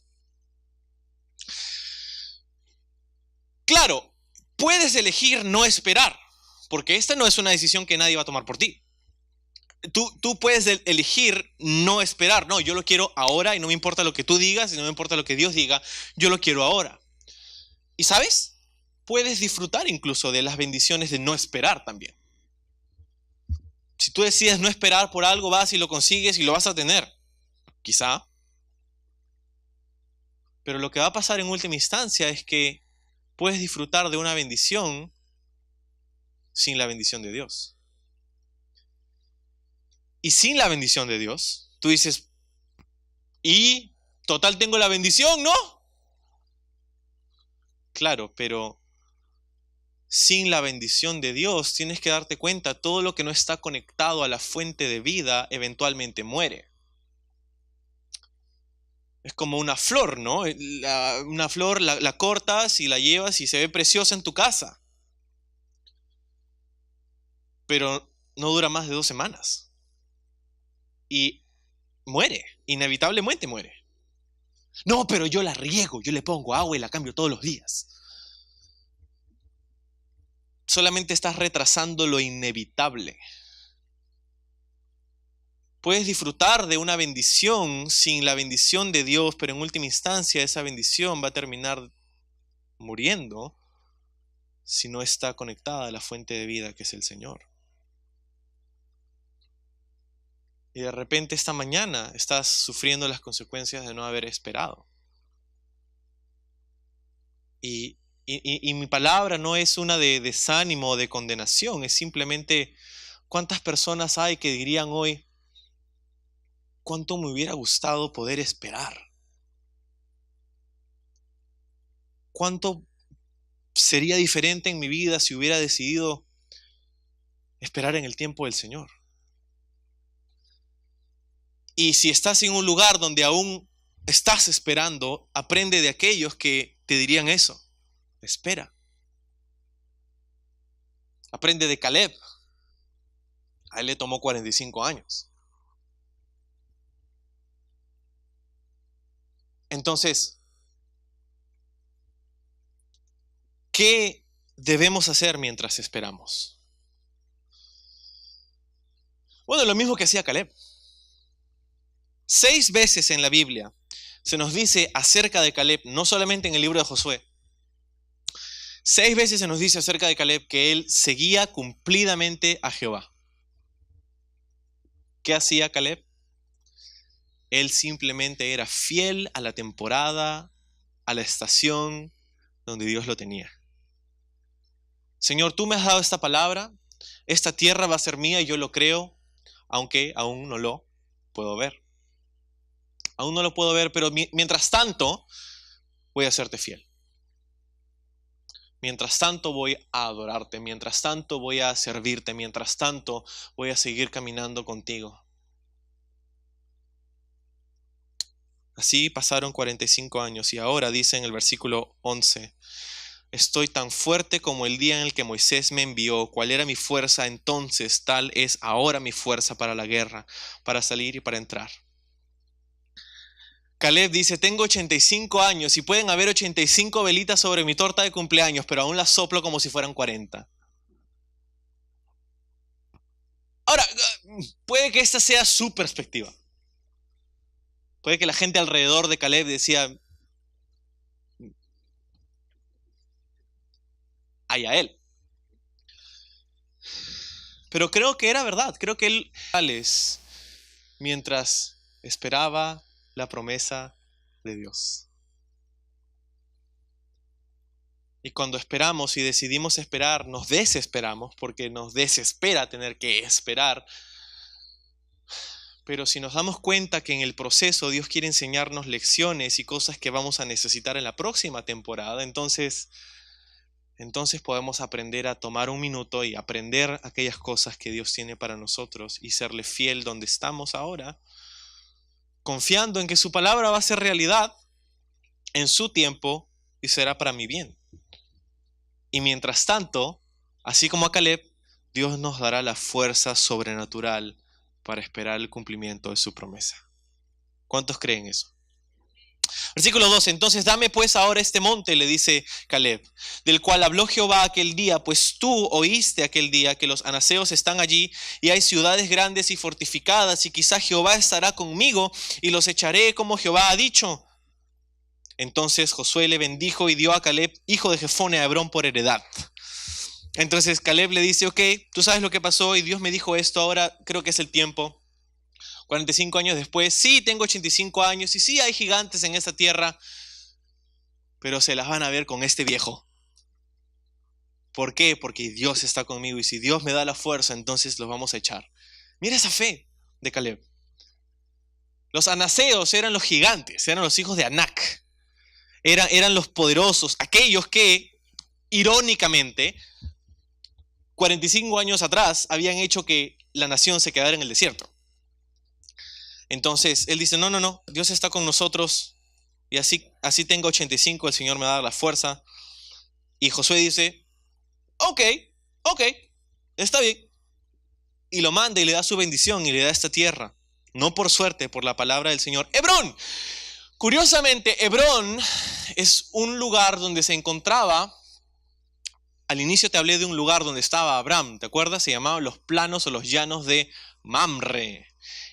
Claro, puedes elegir no esperar, porque esta no es una decisión que nadie va a tomar por ti. Tú puedes elegir no esperar. No, yo lo quiero ahora y no me importa lo que tú digas y no me importa lo que Dios diga, yo lo quiero ahora. ¿Y sabes? Puedes disfrutar incluso de las bendiciones de no esperar también. Si tú decides no esperar por algo, vas y lo consigues y lo vas a tener. Quizá. Pero lo que va a pasar en última instancia es que puedes disfrutar de una bendición sin la bendición de Dios. Y sin la bendición de Dios, tú dices, y total tengo la bendición, ¿no? Claro, pero sin la bendición de Dios tienes que darte cuenta, todo lo que no está conectado a la fuente de vida eventualmente muere. Es como una flor, ¿no? Una flor la cortas y la llevas y se ve preciosa en tu casa. Pero no dura más de 2 semanas. Y muere, inevitablemente muere. No, pero yo la riego, yo le pongo agua y la cambio todos los días. Solamente estás retrasando lo inevitable. Puedes disfrutar de una bendición sin la bendición de Dios, pero en última instancia esa bendición va a terminar muriendo si no está conectada a la fuente de vida que es el Señor. Y de repente esta mañana estás sufriendo las consecuencias de no haber esperado. Y mi palabra no es una de desánimo o de condenación, es simplemente cuántas personas hay que dirían hoy, cuánto me hubiera gustado poder esperar. Cuánto sería diferente en mi vida si hubiera decidido esperar en el tiempo del Señor. Y si estás en un lugar donde aún estás esperando, aprende de aquellos que te dirían eso. Espera. Aprende de Caleb. A él le tomó 45 años. Entonces, ¿qué debemos hacer mientras esperamos? Bueno, lo mismo que hacía Caleb. 6 veces en la Biblia se nos dice acerca de Caleb, no solamente en el libro de Josué. 6 veces se nos dice acerca de Caleb que él seguía cumplidamente a Jehová. ¿Qué hacía Caleb? Él simplemente era fiel a la temporada, a la estación donde Dios lo tenía. Señor, tú me has dado esta palabra, esta tierra va a ser mía y yo lo creo, aunque aún no lo puedo ver. Aún no lo puedo ver, pero mientras tanto voy a serte fiel. Mientras tanto voy a adorarte, mientras tanto voy a servirte, mientras tanto voy a seguir caminando contigo. Así pasaron 45 años y ahora dice en el versículo 11, estoy tan fuerte como el día en el que Moisés me envió. ¿Cuál era mi fuerza entonces? Tal es ahora mi fuerza para la guerra, para salir y para entrar. Caleb dice, tengo 85 años y pueden haber 85 velitas sobre mi torta de cumpleaños, pero aún las soplo como si fueran 40. Ahora, puede que esta sea su perspectiva. Puede que la gente alrededor de Caleb decía, ay a él. Pero creo que era verdad, creo que él, mientras esperaba la promesa de Dios. Y cuando esperamos y decidimos esperar, nos desesperamos porque nos desespera tener que esperar. Pero si nos damos cuenta que en el proceso Dios quiere enseñarnos lecciones y cosas que vamos a necesitar en la próxima temporada, entonces podemos aprender a tomar un minuto y aprender aquellas cosas que Dios tiene para nosotros y serle fiel donde estamos ahora, confiando en que su palabra va a ser realidad en su tiempo y será para mi bien. Y mientras tanto, así como a Caleb, Dios nos dará la fuerza sobrenatural para esperar el cumplimiento de su promesa. ¿Cuántos creen eso? Versículo 12, entonces dame pues ahora este monte, le dice Caleb, del cual habló Jehová aquel día, pues tú oíste aquel día que los anaseos están allí y hay ciudades grandes y fortificadas y quizá Jehová estará conmigo y los echaré como Jehová ha dicho. Entonces Josué le bendijo y dio a Caleb, hijo de Jefone, a Hebrón por heredad. Entonces Caleb le dice, ok, tú sabes lo que pasó y Dios me dijo esto, ahora creo que es el tiempo. 45 años después, sí, tengo 85 años y sí hay gigantes en esta tierra, pero se las van a ver con este viejo. ¿Por qué? Porque Dios está conmigo y si Dios me da la fuerza, entonces los vamos a echar. Mira esa fe de Caleb. Los anaseos eran los gigantes, eran los hijos de Anac. Eran los poderosos, aquellos que, irónicamente, 45 años atrás habían hecho que la nación se quedara en el desierto. Entonces él dice, no, Dios está con nosotros y así tengo 85, el Señor me da la fuerza. Y Josué dice, ok, está bien. Y lo manda y le da su bendición y le da esta tierra. No por suerte, por la palabra del Señor. Hebrón. Curiosamente, Hebrón es un lugar donde se encontraba, al inicio te hablé de un lugar donde estaba Abraham, ¿te acuerdas? Se llamaban los planos o los llanos de Mamre.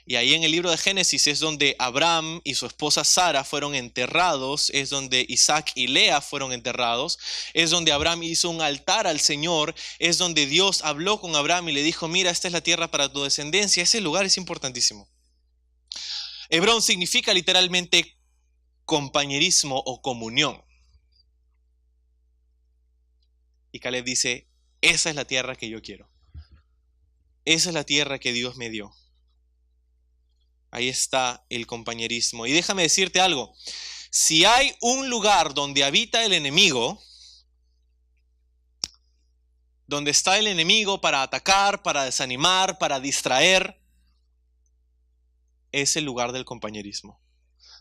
Y ahí en el libro de Génesis es donde Abraham y su esposa Sara fueron enterrados, es donde Isaac y Lea fueron enterrados, es donde Abraham hizo un altar al Señor, es donde Dios habló con Abraham y le dijo, mira, esta es la tierra para tu descendencia. Ese lugar es importantísimo. Hebrón significa literalmente compañerismo o comunión. Y Caleb dice, esa es la tierra que yo quiero. Esa es la tierra que Dios me dio. Ahí está el compañerismo. Y déjame decirte algo. Si hay un lugar donde habita el enemigo, donde está el enemigo para atacar, para desanimar, para distraer, es el lugar del compañerismo,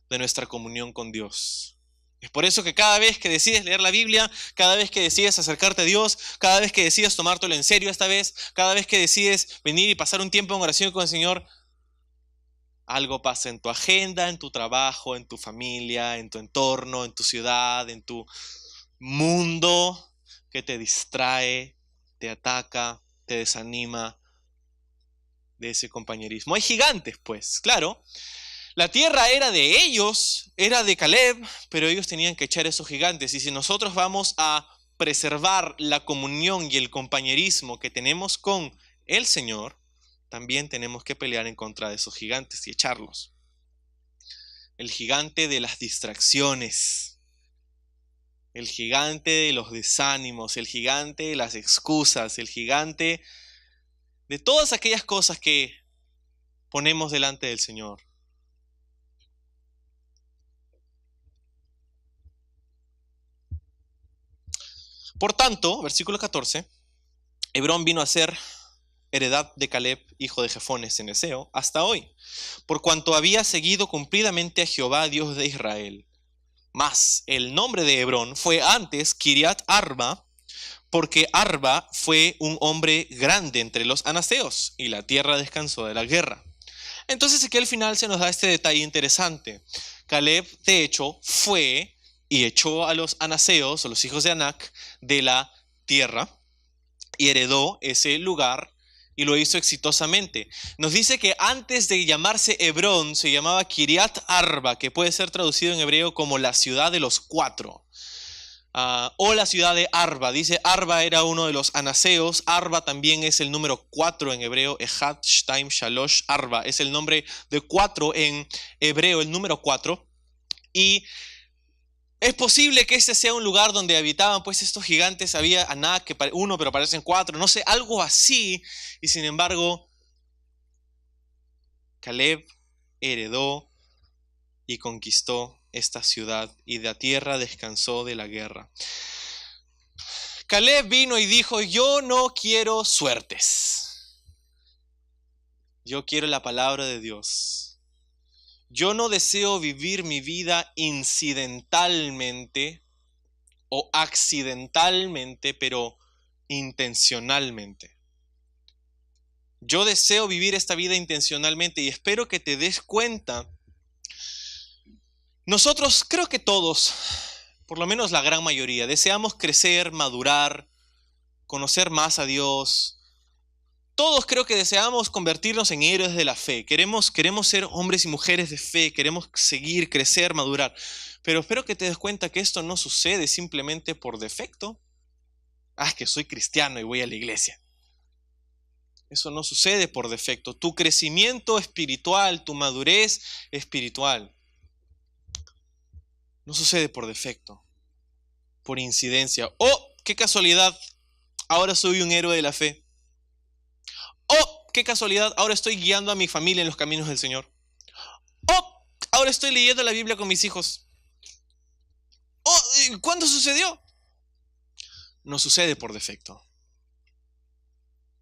de nuestra comunión con Dios. Es por eso que cada vez que decides leer la Biblia, cada vez que decides acercarte a Dios, cada vez que decides tomártelo en serio esta vez, cada vez que decides venir y pasar un tiempo en oración con el Señor, algo pasa en tu agenda, en tu trabajo, en tu familia, en tu entorno, en tu ciudad, en tu mundo que te distrae, te ataca, te desanima de ese compañerismo. Hay gigantes, pues, claro. La tierra era de ellos, era de Caleb, pero ellos tenían que echar esos gigantes. Y si nosotros vamos a preservar la comunión y el compañerismo que tenemos con el Señor, también tenemos que pelear en contra de esos gigantes y echarlos. El gigante de las distracciones, el gigante de los desánimos, el gigante de las excusas, el gigante de todas aquellas cosas que ponemos delante del Señor. Por tanto, versículo 14, Hebrón vino a ser heredad de Caleb, hijo de Jefones ceneseo, hasta hoy, por cuanto había seguido cumplidamente a Jehová, Dios de Israel. Mas el nombre de Hebrón fue antes Kiriat Arba, porque Arba fue un hombre grande entre los anaseos, y la tierra descansó de la guerra. Entonces aquí al final se nos da este detalle interesante. Caleb, de hecho, fue y echó a los anaseos, o los hijos de Anac, de la tierra, y heredó ese lugar, y lo hizo exitosamente. Nos dice que antes de llamarse Hebrón, se llamaba Kiriat Arba, que puede ser traducido en hebreo como la ciudad de los cuatro. O la ciudad de Arba. Dice Arba era uno de los anaseos. Arba también es el número 4 en hebreo. Echad, Shtaim, Shalosh, Arba. Es el nombre de 4 en hebreo, el número 4. Y es posible que este sea un lugar donde habitaban pues estos gigantes. Había Anak, que uno pero parecen 4. No sé, algo así. Y sin embargo, Caleb heredó y conquistó esta ciudad, y la tierra descansó de la guerra. Caleb vino y dijo: yo no quiero suertes, yo quiero la palabra de Dios. Yo no deseo vivir mi vida incidentalmente o accidentalmente, pero intencionalmente. Yo deseo vivir esta vida intencionalmente, y espero que te des cuenta. Nosotros, creo que todos, por lo menos la gran mayoría, deseamos crecer, madurar, conocer más a Dios. Todos creo que deseamos convertirnos en héroes de la fe. Queremos ser hombres y mujeres de fe, queremos seguir, crecer, madurar. Pero espero que te des cuenta que esto no sucede simplemente por defecto. Es que soy cristiano y voy a la iglesia. Eso no sucede por defecto. Tu crecimiento espiritual, tu madurez espiritual, no sucede por defecto, por incidencia. ¡Oh, qué casualidad! Ahora soy un héroe de la fe. ¡Oh, qué casualidad! Ahora estoy guiando a mi familia en los caminos del Señor. ¡Oh, ahora estoy leyendo la Biblia con mis hijos! ¡Oh, ¿cuándo sucedió? No sucede por defecto.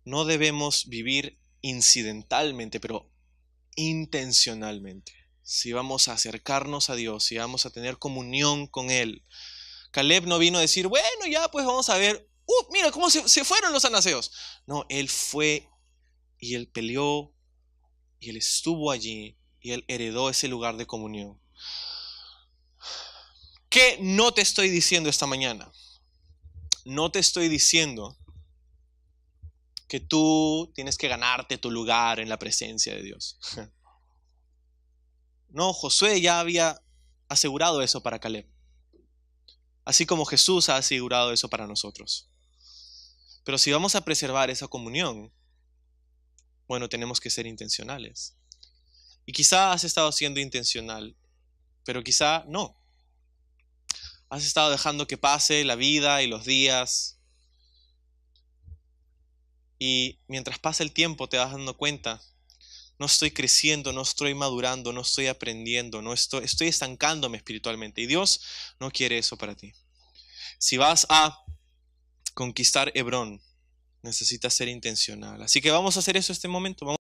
No debemos vivir incidentalmente, pero intencionalmente. Si vamos a acercarnos a Dios, si vamos a tener comunión con Él. Caleb no vino a decir: bueno, ya pues vamos a ver. Mira cómo se fueron los anaseos. No, él fue y él peleó y él estuvo allí y él heredó ese lugar de comunión. ¿Qué no te estoy diciendo esta mañana? No te estoy diciendo que tú tienes que ganarte tu lugar en la presencia de Dios. No, Josué ya había asegurado eso para Caleb. Así como Jesús ha asegurado eso para nosotros. Pero si vamos a preservar esa comunión, bueno, tenemos que ser intencionales. Y quizá has estado siendo intencional, pero quizá no. Has estado dejando que pase la vida y los días. Y mientras pasa el tiempo te vas dando cuenta: no estoy creciendo, no estoy madurando, no estoy aprendiendo, estoy estancándome espiritualmente. Y Dios no quiere eso para ti. Si vas a conquistar Hebrón, necesitas ser intencional. Así que vamos a hacer eso este momento.